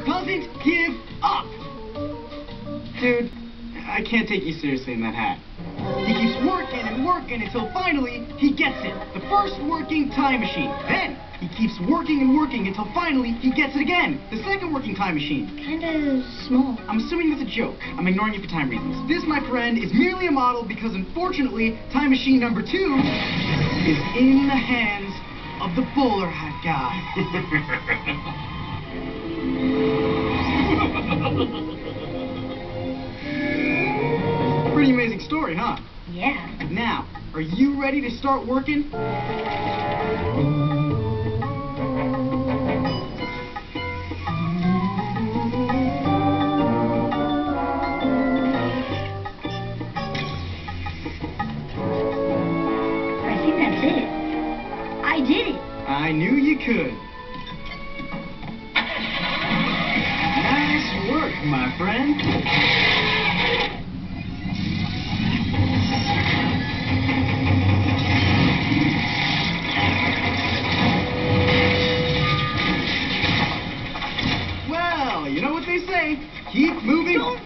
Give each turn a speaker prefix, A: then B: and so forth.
A: doesn't give up. Dude, I can't take you seriously in that hat. He keeps working and working until finally he gets it. The first working time machine. Then he keeps working and working until finally he gets it again. The second working time machine.
B: Kinda small.
A: I'm assuming that's a joke. I'm ignoring it for time reasons. This, my friend, is merely a model because unfortunately, time machine number 2 is in the hands of the bowler hat guy. Pretty amazing story, huh?
B: Yeah.
A: Now, are you ready to start working?
B: I think that's it. I did it.
A: I knew you could. Nice work, my friend. Well, you know what they say. Keep moving.
B: Don't